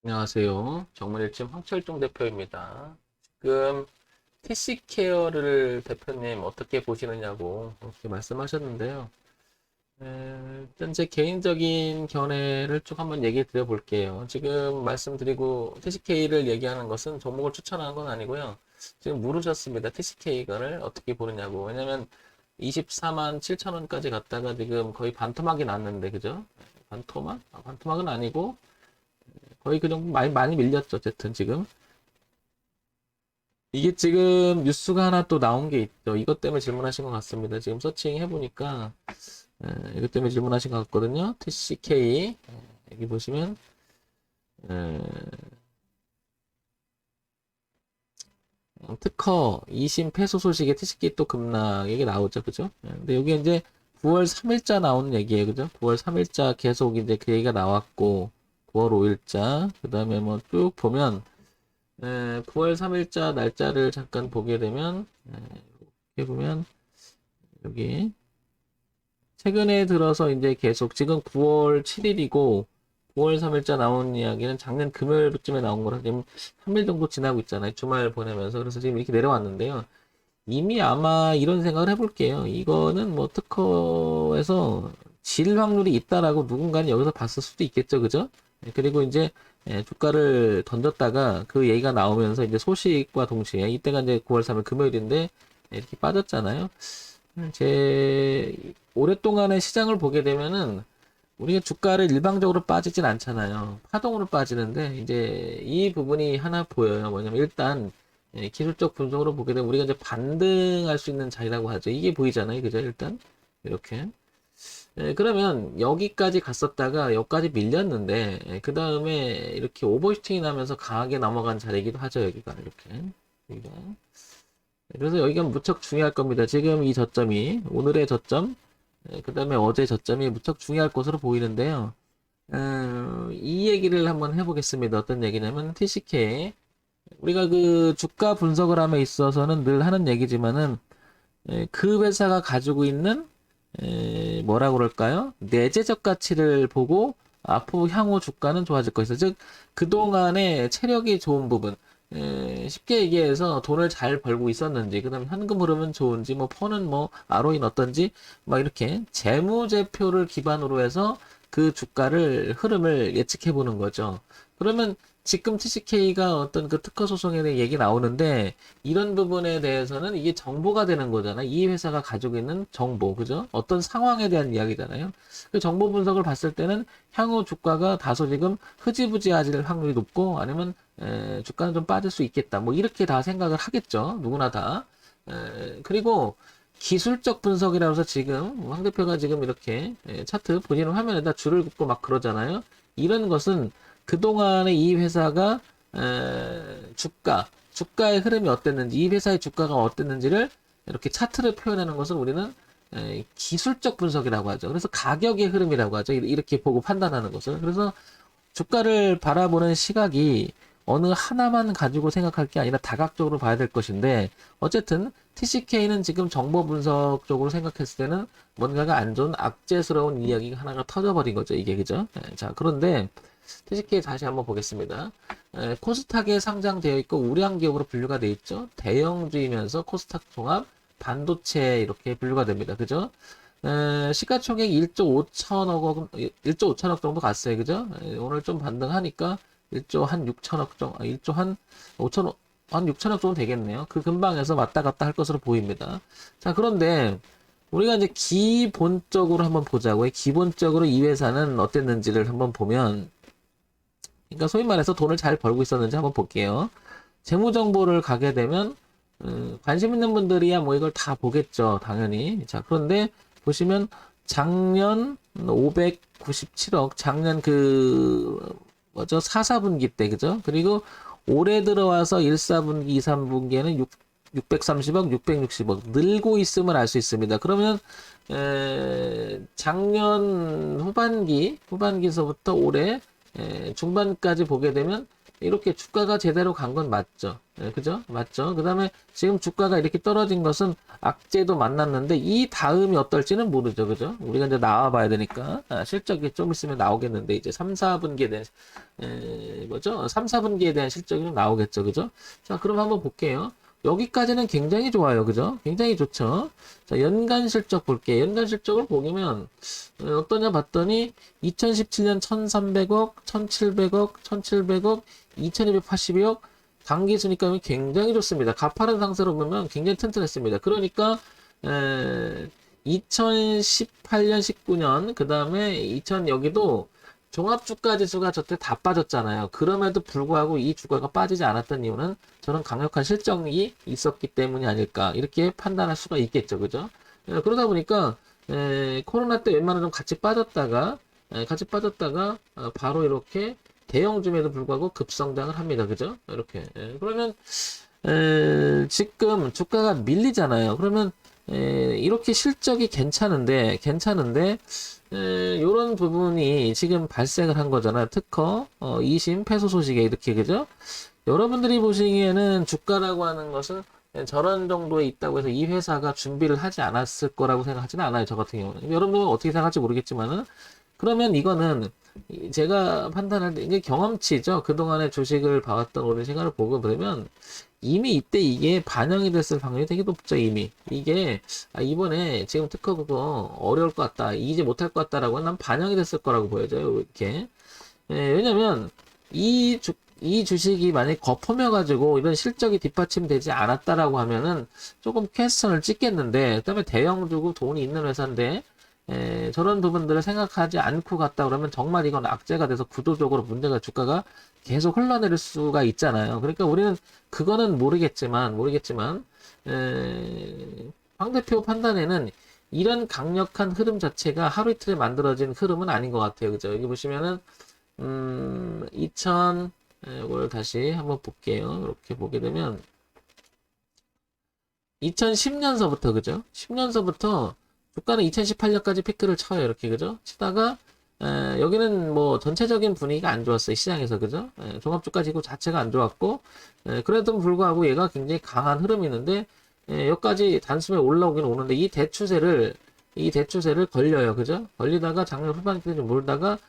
안녕하세요. 정문일침 황철종 대표입니다. 지금 TC케어를 대표님 어떻게 보시느냐고 이렇게 말씀하셨는데요. 일단 제 개인적인 견해를 쭉 한번 얘기 드려볼게요. 지금 말씀드리고 TCK를 얘기하는 것은 종목을 추천하는 건 아니고요. 지금 물으셨습니다. TCK를 어떻게 보느냐고. 왜냐면 24만 7천 원까지 갔다가 지금 거의 반토막이 났는데, 그죠? 반토막? 반토막은 아니고 거의 그 정도 많이 밀렸죠. 어쨌든 지금. 이게 지금 뉴스가 하나 또 나온 게 있죠. 이것 때문에 질문하신 것 같습니다. 지금 서칭 해보니까, 이것 때문에 질문하신 것 같거든요. TCK. 여기 보시면, 에, 특허 2심 패소 소식에 TCK 또 급락, 이게 나오죠. 그죠? 근데 여기 이제 9월 3일자 나오는 얘기예요. 그죠? 9월 3일자 계속 이제 그 얘기가 나왔고, 9월 5일자, 그 다음에 뭐 쭉 보면, 9월 3일자 날짜를 잠깐 보게 되면, 이렇게 보면, 여기, 최근에 들어서 이제 계속, 지금 9월 7일이고, 9월 3일자 나온 이야기는 작년 금요일쯤에 나온 거라 지금 3일 정도 지나고 있잖아요. 주말 보내면서. 그래서 지금 이렇게 내려왔는데요. 이미 아마 이런 생각을 해볼게요. 이거는 뭐 특허에서 질 확률이 있다라고 누군가는 여기서 봤을 수도 있겠죠. 그죠? 그리고 이제 주가를 던졌다가 그 얘기가 나오면서 이제 소식과 동시에 이때가 이제 9월 3일 금요일인데 이렇게 빠졌잖아요. 제 오랫동안의 시장을 보게 되면은 우리가 주가를 일방적으로 빠지진 않잖아요. 파동으로 빠지는데 이제 이 부분이 하나 보여요. 뭐냐면 일단 기술적 분석으로 보게 되면 우리가 이제 반등할 수 있는 자리라고 하죠. 이게 보이잖아요. 그죠? 일단 이렇게. 그러면 여기까지 갔었다가 여기까지 밀렸는데 그 다음에 이렇게 오버슈팅이 나면서 강하게 넘어간 자리이기도 하죠. 여기가 이렇게. 여기가. 그래서 여기가 무척 중요할 겁니다. 지금 이 저점이 오늘의 저점, 그 다음에 어제 저점이 무척 중요할 것으로 보이는데요. 이 얘기를 한번 해보겠습니다. 어떤 얘기냐면 TCK 우리가 그 주가 분석을 함에 있어서는 늘 하는 얘기지만은 그 회사가 가지고 있는 뭐라고 그럴까요? 내재적 가치를 보고 앞으로 향후 주가는 좋아질 것이다. 즉 그동안에 체력이 좋은 부분 쉽게 얘기해서 돈을 잘 벌고 있었는지 그다음에 현금 흐름은 좋은지 뭐 펀은 뭐 ROE는 어떤지 막 이렇게 재무제표를 기반으로 해서 그 주가를 흐름을 예측해 보는 거죠. 그러면 지금 TCK가 어떤 그 특허 소송에 대해 얘기 나오는데 이런 부분에 대해서는 이게 정보가 되는 거잖아. 이 회사가 가지고 있는 정보, 그죠? 어떤 상황에 대한 이야기잖아요. 그 정보 분석을 봤을 때는 향후 주가가 다소 지금 흐지부지해질 확률이 높고 아니면 주가는 좀 빠질 수 있겠다. 뭐 이렇게 다 생각을 하겠죠. 누구나 다. 그리고 기술적 분석이라고 해서 지금 황 대표가 지금 이렇게 차트 본인 화면에다 줄을 긋고 막 그러잖아요. 이런 것은 그동안에 이 회사가 주가의 흐름이 어땠는지, 이 회사의 주가가 어땠는지를 이렇게 차트를 표현하는 것을 우리는 기술적 분석이라고 하죠. 그래서 가격의 흐름이라고 하죠. 이렇게 보고 판단하는 것을. 그래서 주가를 바라보는 시각이 어느 하나만 가지고 생각할 게 아니라 다각적으로 봐야 될 것인데 어쨌든 TCK는 지금 정보 분석 쪽으로 생각했을 때는 뭔가가 안 좋은 악재스러운 이야기가 하나가 터져버린 거죠. 이게 그죠? 자 그런데 TCK 다시 한번 보겠습니다. 코스닥에 상장되어 있고 우량 기업으로 분류가 되어 있죠. 대형주이면서 코스닥 종합 반도체 이렇게 분류가 됩니다. 그죠? 시가총액 1조 5천억 원, 1조 5천억 정도 갔어요. 그죠? 오늘 좀 반등하니까 1조 한 6천억 정도, 1조 한 5천억, 한 6천억 정도 되겠네요. 그 근방에서 왔다 갔다 할 것으로 보입니다. 자, 그런데 우리가 이제 기본적으로 한번 보자고요. 기본적으로 이 회사는 어땠는지를 한번 보면, 그러니까 소위 말해서 돈을 잘 벌고 있었는지 한번 볼게요. 재무 정보를 가게 되면 관심 있는 분들이야 뭐 이걸 다 보겠죠, 당연히. 자, 그런데 보시면 작년 597억, 작년 그 뭐죠? 4, 4분기 때, 그죠? 그리고 올해 들어와서 1, 4분기, 2, 3분기에는 630억, 660억 늘고 있음을 알 수 있습니다. 그러면 작년 후반기서부터 올해 중반까지 보게 되면 이렇게 주가가 제대로 간 건 맞죠. 예, 그죠? 맞죠? 그 다음에 지금 주가가 이렇게 떨어진 것은 악재도 만났는데 이 다음이 어떨지는 모르죠. 그죠? 우리가 이제 나와 봐야 되니까. 실적이 좀 있으면 나오겠는데 이제 3, 4분기에 대한 뭐죠? 3, 4분기에 대한 실적이 좀 나오겠죠. 그죠? 자, 그럼 한번 볼게요. 여기까지는 굉장히 좋아요. 그죠? 굉장히 좋죠. 자, 연간 실적 볼게요. 연간 실적을 보면 어떠냐 봤더니 2017년 1300억, 1700억, 1700억, 2282억 단기 순이익감이 굉장히 좋습니다. 가파른 상세로 보면 굉장히 튼튼했습니다. 그러니까 2018년, 19년 그 다음에 2000 여기도 종합주가지수가 저때 다 빠졌잖아요. 그럼에도 불구하고 이 주가가 빠지지 않았던 이유는 저런 강력한 실적이 있었기 때문이 아닐까 이렇게 판단할 수가 있겠죠. 그죠? 그러다 보니까 코로나 때 웬만하면 좀 같이 빠졌다가 바로 이렇게 대형주임에도 불구하고 급성장을 합니다. 그죠? 이렇게. 그러면 지금 주가가 밀리잖아요. 그러면 이렇게 실적이 괜찮은데 요런 부분이 지금 발생을 한 거잖아요. 특허 2심 패소 소식에 이렇게 그죠? 여러분들이 보시기에는 주가라고 하는 것은 저런 정도에 있다고 해서 이 회사가 준비를 하지 않았을 거라고 생각하지는 않아요. 저 같은 경우는. 여러분들은 어떻게 생각할지 모르겠지만은 그러면 이거는 제가 판단할 때 이게 경험치죠. 그동안의 주식을 봐왔던 오랜 시간을 보고 그러면 이미 이때 이게 반영이 됐을 확률이 되게 높죠. 이미 이게 이번에 지금 특허 그거 어려울 것 같다, 이제 못할 것 같다라고 난 반영이 됐을 거라고 보여져요. 이렇게. 왜냐면 이 주식이 만약에 거품여 가지고 이런 실적이 뒷받침되지 않았다라고 하면은 조금 퀘스천을 찍겠는데, 그다음에 대형주고 돈이 있는 회사인데 저런 부분들을 생각하지 않고 갔다 그러면 정말 이건 악재가 돼서 구조적으로 문제가 주가가 계속 흘러내릴 수가 있잖아요. 그러니까 우리는 그거는 모르겠지만 황 대표 판단에는 이런 강력한 흐름 자체가 하루 이틀에 만들어진 흐름은 아닌 것 같아요. 그죠? 여기 보시면은 이걸 다시 한번 볼게요. 이렇게 보게 되면 2010년서부터 그죠? 10년서부터 주가는 2018년까지 피크를 쳐요. 이렇게 그죠? 치다가 여기는 뭐 전체적인 분위기가 안 좋았어요. 시장에서 그죠? 종합주가지수 자체가 안 좋았고 그래도 불구하고 얘가 굉장히 강한 흐름이 있는데 여기까지 단숨에 올라오긴 오는데 이 대추세를 걸려요. 그죠? 걸리다가 작년 후반기에 좀 몰다가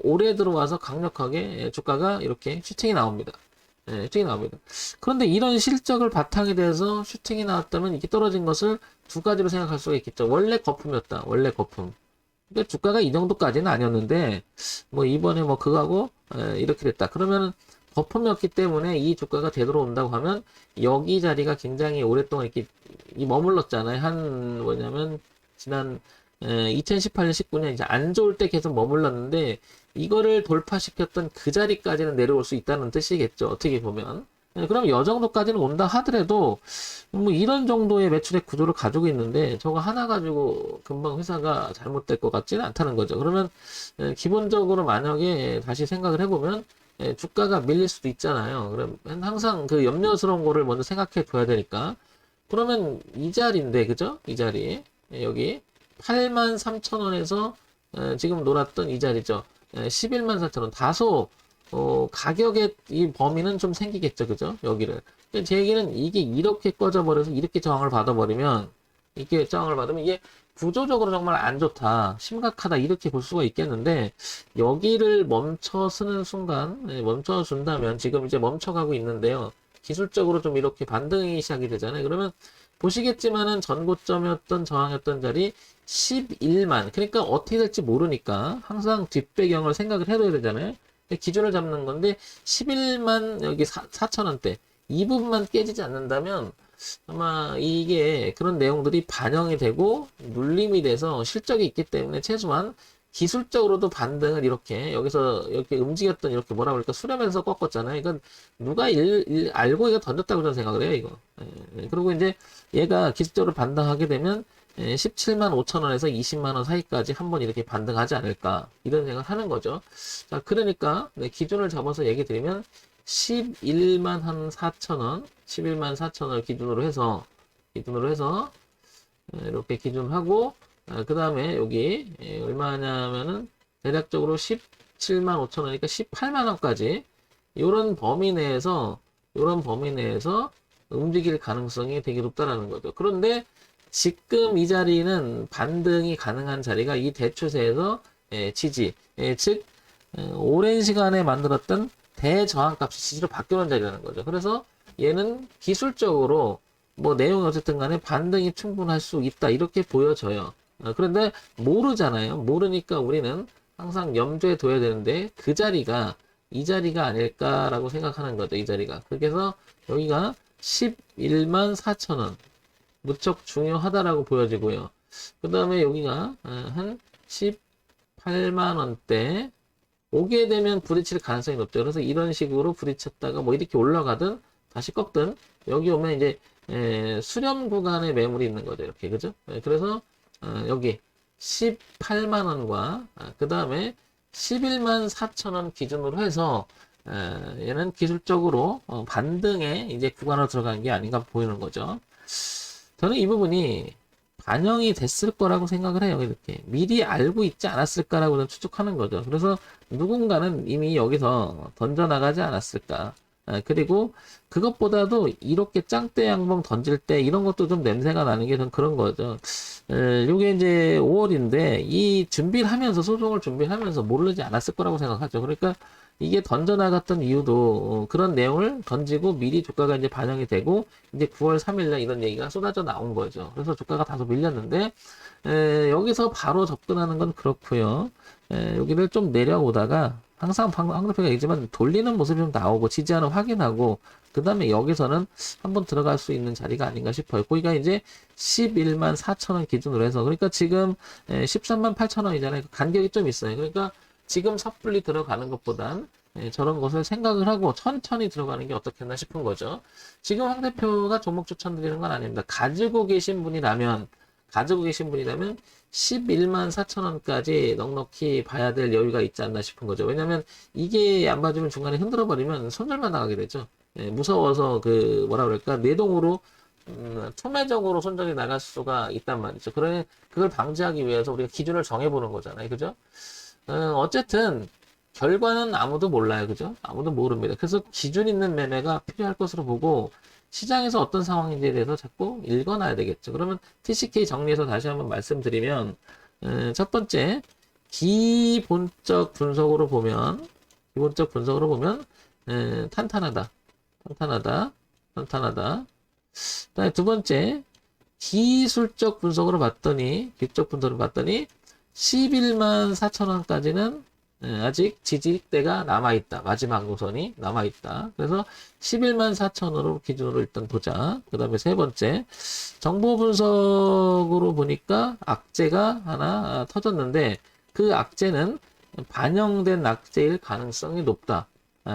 올해 들어와서 강력하게 주가가 이렇게 슈팅이 나옵니다. 슈팅이 나옵니다. 그런데 이런 실적을 바탕에 대해서 슈팅이 나왔다면 이게 떨어진 것을 두 가지로 생각할 수가 있겠죠. 원래 거품이었다. 원래 거품. 그러니까 주가가 이 정도까지는 아니었는데 뭐 이번에 뭐 그거하고 이렇게 됐다. 그러면 거품이었기 때문에 이 주가가 되돌아온다고 하면 여기 자리가 굉장히 오랫동안 이렇게 머물렀잖아요. 한 뭐냐면 지난 2018년, 19년 이제 안 좋을 때 계속 머물렀는데 이거를 돌파시켰던 그 자리까지는 내려올 수 있다는 뜻이겠죠. 어떻게 보면. 그럼 이 정도까지는 온다 하더라도 뭐 이런 정도의 매출액 구조를 가지고 있는데 저거 하나 가지고 금방 회사가 잘못될 것 같지는 않다는 거죠. 그러면 기본적으로 만약에 다시 생각을 해보면 주가가 밀릴 수도 있잖아요. 그럼 항상 그 염려스러운 거를 먼저 생각해 둬야 되니까. 그러면 이 자리인데 그죠? 이 자리 여기 83,000원에서 지금 놀았던 이 자리죠. 114,000원. 다소 가격의 이 범위는 좀 생기겠죠. 그죠? 여기를. 제 얘기는 이게 이렇게 꺼져버려서 이렇게 저항을 받아버리면 이게 구조적으로 정말 안 좋다, 심각하다 이렇게 볼 수가 있겠는데 여기를 멈춰 서는 순간 멈춰 준다면 지금 이제 멈춰가고 있는데요. 기술적으로 좀 이렇게 반등이 시작이 되잖아요. 그러면 보시겠지만은 전고점이었던 저항이었던 자리 11만. 그러니까 어떻게 될지 모르니까 항상 뒷배경을 생각을 해둬야 되잖아요. 기준을 잡는 건데 11만 여기 4천원대 이 부분만 깨지지 않는다면 아마 이게 그런 내용들이 반영이 되고 눌림이 돼서 실적이 있기 때문에 최소한 기술적으로도 반등을 이렇게 여기서 이렇게 움직였던 이렇게 뭐라 그럴까 수렴해서 꺾었잖아요. 이건 누가 알고 이거 던졌다고 저는 생각을 해요. 이거. 그리고 이제 얘가 기술적으로 반등하게 되면 17만 5천 원에서 20만 원 사이까지 한번 이렇게 반등하지 않을까 이런 생각을 하는 거죠. 자, 그러니까 기준을 잡아서 얘기 드리면 11만 한 4천 원, 11만 4천 원을 기준으로 해서 이렇게 기준하고 그 다음에 여기 얼마냐면은 대략적으로 17만 5천 원이니까 18만 원까지 요런 범위 내에서 움직일 가능성이 되게 높다라는 거죠. 그런데 지금 이 자리는 반등이 가능한 자리가 이 대추세에서 지지, 즉 오랜 시간에 만들었던 대저항값이 지지로 바뀌는 자리라는 거죠. 그래서 얘는 기술적으로 뭐 내용이 어쨌든 간에 반등이 충분할 수 있다 이렇게 보여져요. 그런데 모르잖아요. 모르니까 우리는 항상 염두에 둬야 되는데 그 자리가 이 자리가 아닐까라고 생각하는 거죠. 이 자리가. 그래서 여기가 11만 4천 원 무척 중요하다라고 보여지고요. 그 다음에 여기가 한 18만 원대 오게 되면 부딪힐 가능성이 높죠. 그래서 이런 식으로 부딪혔다가 뭐 이렇게 올라가든 다시 꺾든 여기 오면 이제 수렴 구간에 매물이 있는 거죠. 이렇게 그죠? 그래서 여기 18만 원과 그 다음에 11만 4천 원 기준으로 해서 얘는 기술적으로 반등의 이제 구간으로 들어간 게 아닌가 보이는 거죠. 저는 이 부분이 반영이 됐을 거라고 생각을 해요. 이렇게 미리 알고 있지 않았을까라고 저는 추측하는 거죠. 그래서 누군가는 이미 여기서 던져나가지 않았을까. 그리고 그것보다도 이렇게 짱대 양봉 던질 때 이런 것도 좀 냄새가 나는 게 좀 그런 거죠. 요게 이제 5월인데 이 준비를 하면서 소송을 준비를 하면서 모르지 않았을 거라고 생각하죠. 그러니까 이게 던져나갔던 이유도 그런 내용을 던지고 미리 주가가 이제 반영이 되고 이제 9월 3일날 이런 얘기가 쏟아져 나온 거죠. 그래서 주가가 다소 밀렸는데 여기서 바로 접근하는 건 그렇고요. 여기를 좀 내려오다가 항상 황대표가 얘기지만 돌리는 모습이 좀 나오고 지지하는 확인하고 그 다음에 여기서는 한번 들어갈 수 있는 자리가 아닌가 싶어요. 거기가 이제 11만 4천 원 기준으로 해서 그러니까 지금 13만 8천 원이잖아요. 간격이 좀 있어요. 그러니까 지금 섣불리 들어가는 것보단 저런 것을 생각을 하고 천천히 들어가는 게 어떻겠나 싶은 거죠. 지금 황 대표가 종목 추천드리는 건 아닙니다. 가지고 계신 분이라면 11만 4천 원까지 넉넉히 봐야 될 여유가 있지 않나 싶은 거죠. 왜냐면 이게 안 봐주면 중간에 흔들어 버리면 손절만 나가게 되죠. 무서워서 그 뭐라 그럴까 뇌동으로 초매적으로 손절이 나갈 수가 있단 말이죠. 그래 그걸 방지하기 위해서 우리가 기준을 정해보는 거잖아요. 그죠? 어쨌든 결과는 아무도 몰라요. 그죠? 아무도 모릅니다. 그래서 기준 있는 매매가 필요할 것으로 보고 시장에서 어떤 상황인지에 대해서 자꾸 읽어놔야 되겠죠. 그러면 TCK 정리해서 다시 한번 말씀드리면 첫 번째 기본적 분석으로 보면 탄탄하다. 그다음에 두 번째 기술적 분석으로 봤더니 11만 4천 원까지는 아직 지지대가 남아있다. 마지막 노선이 남아있다. 그래서 11만 4천으로 기준으로 일단 보자. 그 다음에 세 번째, 정보 분석으로 보니까 악재가 하나 터졌는데 그 악재는 반영된 악재일 가능성이 높다.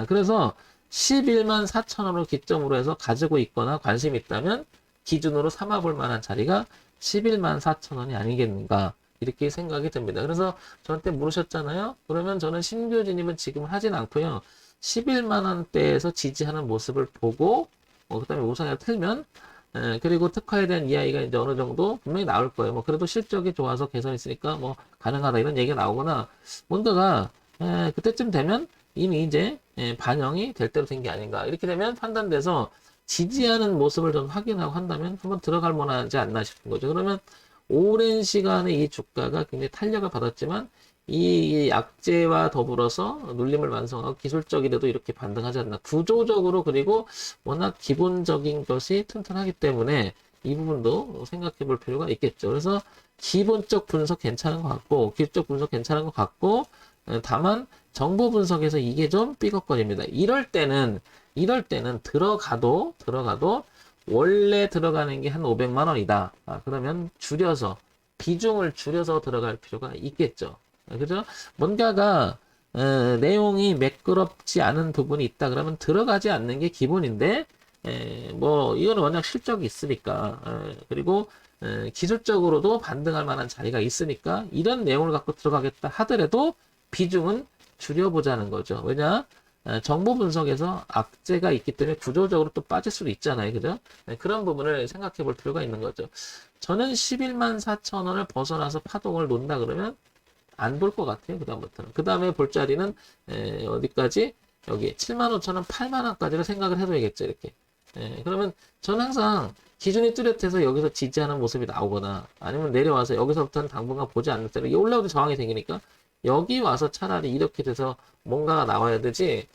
그래서 11만 4천원을 기점으로 해서 가지고 있거나 관심이 있다면 기준으로 삼아볼 만한 자리가 11만 4천원이 아니겠는가. 이렇게 생각이 듭니다. 그래서 저한테 물으셨잖아요. 그러면 저는 신규 진입은 지금 하진 않고요. 11만 원대에서 지지하는 모습을 보고 그 다음에 우상향 틀면 그리고 특화에 대한 이야기가 이제 어느 정도 분명히 나올 거예요. 뭐 그래도 실적이 좋아서 개선 있으니까 뭐 가능하다 이런 얘기가 나오거나 뭔가가 그때쯤 되면 이미 이제 반영이 될 대로 된 게 아닌가 이렇게 되면 판단돼서 지지하는 모습을 좀 확인하고 한다면 한번 들어갈 만하지 않나 싶은 거죠. 그러면 오랜 시간에 이 주가가 굉장히 탄력을 받았지만 이 악재와 더불어서 눌림을 완성하고 기술적이라도 이렇게 반등하지 않나. 구조적으로 그리고 워낙 기본적인 것이 튼튼하기 때문에 이 부분도 생각해 볼 필요가 있겠죠. 그래서 기본적 분석 괜찮은 것 같고 기술적 분석 괜찮은 것 같고 다만 정보 분석에서 이게 좀 삐걱거립니다. 이럴 때는 들어가도 원래 들어가는 게 한 500만 원이다. 그러면 비중을 줄여서 들어갈 필요가 있겠죠. 그죠? 뭔가가, 내용이 매끄럽지 않은 부분이 있다. 그러면 들어가지 않는 게 기본인데, 뭐, 이거는 워낙 실적이 있으니까, 그리고, 기술적으로도 반등할 만한 자리가 있으니까, 이런 내용을 갖고 들어가겠다 하더라도 비중은 줄여보자는 거죠. 왜냐? 정보 분석에서 악재가 있기 때문에 구조적으로 또 빠질 수도 있잖아요. 그죠? 그런 부분을 생각해 볼 필요가 있는 거죠. 저는 11만 4천 원을 벗어나서 파동을 논다 그러면 안 볼 것 같아요. 그다음부터는. 그 다음에 볼 자리는 어디까지? 여기 75,000원, 80,000원까지를 생각을 해둬야겠죠. 이렇게. 예, 그러면 저는 항상 기준이 뚜렷해서 여기서 지지하는 모습이 나오거나 아니면 내려와서 여기서부터는 당분간 보지 않는 대로 이게 올라오도 저항이 생기니까 여기 와서 차라리 이렇게 돼서 뭔가가 나와야 되지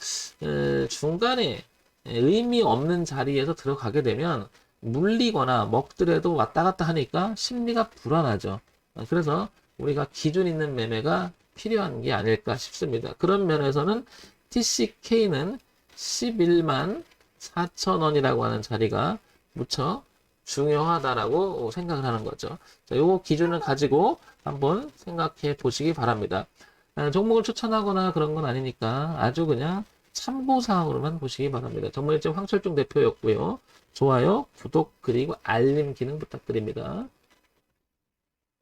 중간에 의미 없는 자리에서 들어가게 되면 물리거나 먹더라도 왔다 갔다 하니까 심리가 불안하죠. 그래서 우리가 기준 있는 매매가 필요한 게 아닐까 싶습니다. 그런 면에서는 TCK는 11만 4천원이라고 하는 자리가 무척 중요하다라고 생각을 하는 거죠. 자, 요거 기준을 가지고 한번 생각해 보시기 바랍니다. 종목을 추천하거나 그런 건 아니니까 아주 그냥 참고사항으로만 보시기 바랍니다. 전문일정 황철중 대표였고요. 좋아요, 구독, 그리고 알림 기능 부탁드립니다.